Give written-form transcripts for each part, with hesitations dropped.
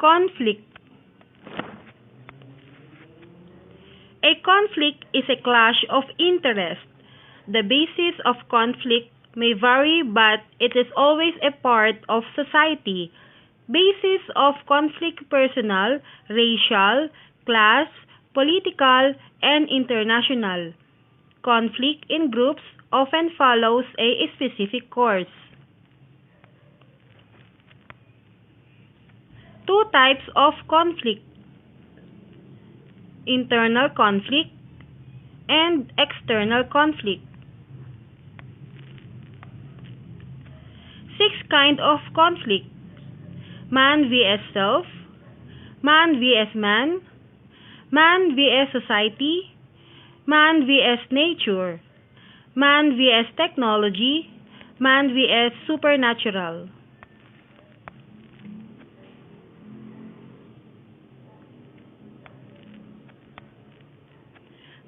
Conflict. A conflict is a clash of interest. The basis of conflict may vary, but it is always a part of society. Basis of conflict: personal, racial, class, political, and international. Conflict in groups often follows a specific course. Two types of conflict: internal conflict and external conflict. Six kind of conflict: man vs self, man vs man, man vs society, man vs nature, man vs technology, man vs supernatural.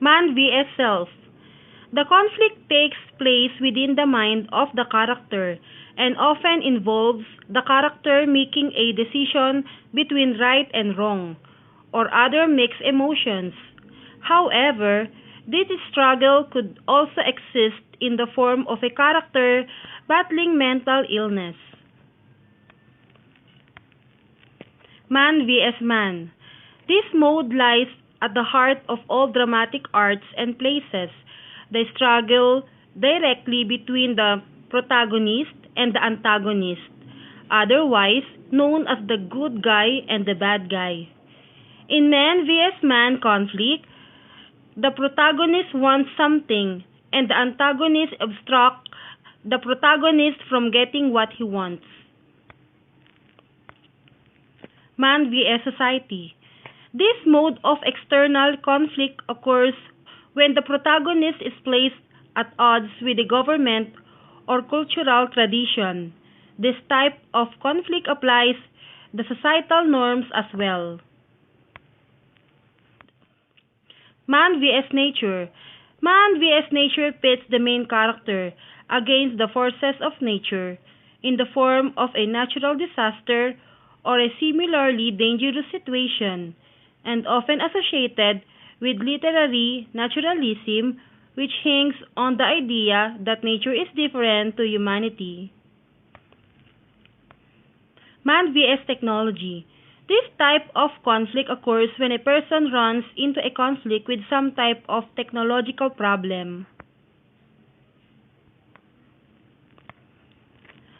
Man vs self. The conflict takes place within the mind of the character and often involves the character making a decision between right and wrong, or other mixed emotions. However, this struggle could also exist in the form of a character battling mental illness. Man vs man. This mode lies at the heart of all dramatic arts and plays the struggle directly between the protagonist and the antagonist, otherwise known as the good guy and the bad guy. In man vs man conflict, the protagonist wants something and the antagonist obstructs the protagonist from getting what he wants. Man vs society. This mode of external conflict occurs when the protagonist is placed at odds with the government or cultural tradition. This type of conflict applies the societal norms as well. Man vs nature. Man vs nature pits the main character against the forces of nature in the form of a natural disaster or a similarly dangerous situation, and often associated with literary naturalism, which hangs on the idea that nature is different to humanity. Man vs technology. This type of conflict occurs when a person runs into a conflict with some type of technological problem.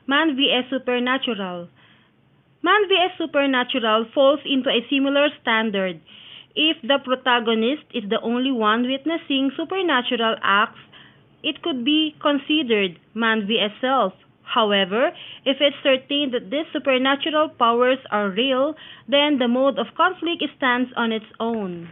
Man vs supernatural. Man vs supernatural falls into a similar standard. If the protagonist is the only one witnessing supernatural acts, it could be considered man vs self. However, if it's certain that these supernatural powers are real, then the mode of conflict stands on its own.